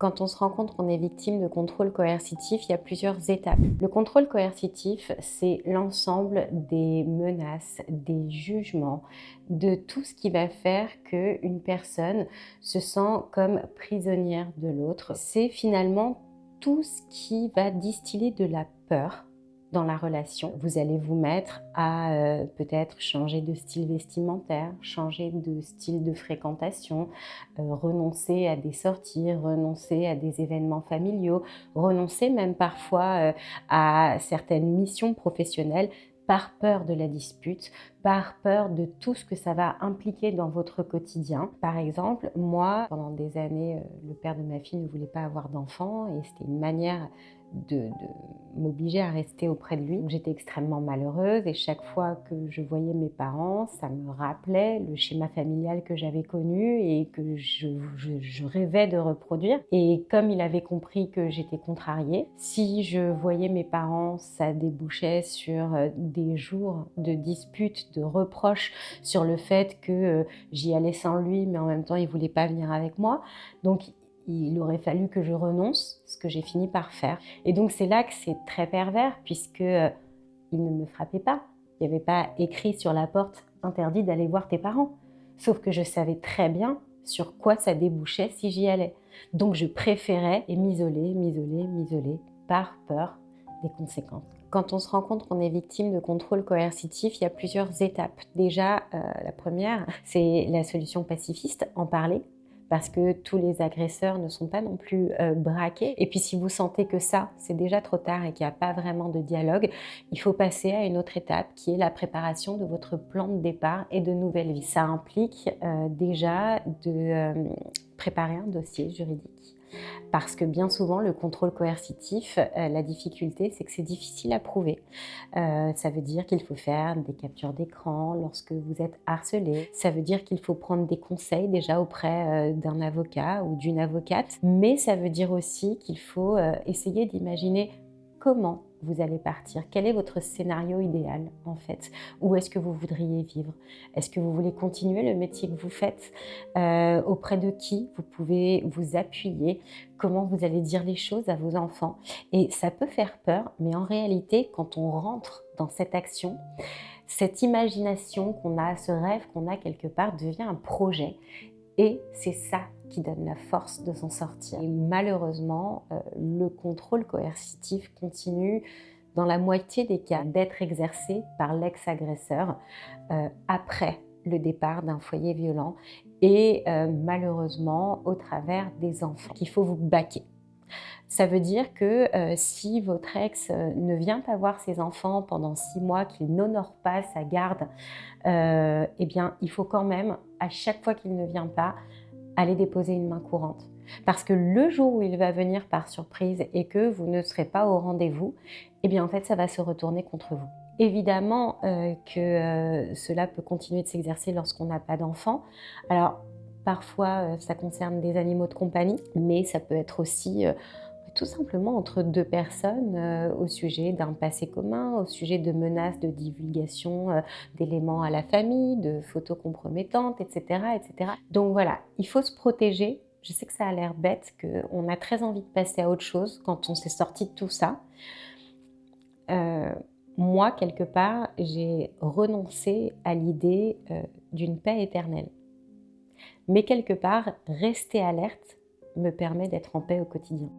Quand on se rend compte qu'on est victime de contrôle coercitif, il y a plusieurs étapes. Le contrôle coercitif, c'est l'ensemble des menaces, des jugements, de tout ce qui va faire qu'une personne se sent comme prisonnière de l'autre. C'est finalement tout ce qui va distiller de la peur dans la relation. Vous allez vous mettre à peut-être changer de style vestimentaire, changer de style de fréquentation, renoncer à des sorties, renoncer à des événements familiaux, renoncer même parfois à certaines missions professionnelles par peur de la dispute, par peur de tout ce que ça va impliquer dans votre quotidien. Par exemple, moi, pendant des années, le père de ma fille ne voulait pas avoir d'enfant et c'était une manière de m'obliger à rester auprès de lui. J'étais extrêmement malheureuse et chaque fois que je voyais mes parents, ça me rappelait le schéma familial que j'avais connu et que je rêvais de reproduire. Et comme il avait compris que j'étais contrariée, si je voyais mes parents, ça débouchait sur des jours de disputes, de reproches sur le fait que j'y allais sans lui, mais en même temps il voulait pas venir avec moi. Donc il aurait fallu que je renonce, ce que j'ai fini par faire. Et donc c'est là que c'est très pervers, puisque il ne me frappait pas. Il n'y avait pas écrit sur la porte « interdit d'aller voir tes parents ». Sauf que je savais très bien sur quoi ça débouchait si j'y allais. Donc je préférais m'isoler par peur des conséquences. Quand on se rend compte qu'on est victime de contrôle coercitif, il y a plusieurs étapes. Déjà, la première, c'est la solution pacifiste, en parler. Parce que tous les agresseurs ne sont pas non plus braqués. Et puis si vous sentez que ça, c'est déjà trop tard et qu'il n'y a pas vraiment de dialogue, il faut passer à une autre étape qui est la préparation de votre plan de départ et de nouvelle vie. Ça implique déjà de préparer un dossier juridique. Parce que bien souvent, le contrôle coercitif, la difficulté, c'est que c'est difficile à prouver. Ça veut dire qu'il faut faire des captures d'écran lorsque vous êtes harcelé. Ça veut dire qu'il faut prendre des conseils déjà auprès d'un avocat ou d'une avocate. Mais ça veut dire aussi qu'il faut essayer d'imaginer comment vous allez partir. Quel est votre scénario idéal en fait? Où est-ce que vous voudriez vivre? Est-ce que vous voulez continuer le métier que vous faites? Auprès de qui vous pouvez vous appuyer? Comment vous allez dire les choses à vos enfants? Et ça peut faire peur, mais en réalité, quand on rentre dans cette action, cette imagination qu'on a, ce rêve qu'on a quelque part devient un projet. Et c'est ça qui donne la force de s'en sortir. Et malheureusement, le contrôle coercitif continue dans la moitié des cas d'être exercé par l'ex-agresseur après le départ d'un foyer violent et malheureusement au travers des enfants qu'il faut vous baquer. Ça veut dire que si votre ex ne vient pas voir ses enfants pendant 6 mois, qu'il n'honore pas sa garde, eh bien, il faut quand même, à chaque fois qu'il ne vient pas, aller déposer une main courante. Parce que le jour où il va venir par surprise et que vous ne serez pas au rendez-vous, eh bien, en fait, ça va se retourner contre vous. Évidemment que cela peut continuer de s'exercer lorsqu'on n'a pas d'enfant. Alors, parfois, ça concerne des animaux de compagnie, mais ça peut être aussi tout simplement entre deux personnes au sujet d'un passé commun, au sujet de menaces de divulgation d'éléments à la famille, de photos compromettantes, etc., etc. Donc voilà, il faut se protéger. Je sais que ça a l'air bête, qu'on a très envie de passer à autre chose quand on s'est sorti de tout ça. Moi, quelque part, j'ai renoncé à l'idée d'une paix éternelle. Mais quelque part, rester alerte me permet d'être en paix au quotidien.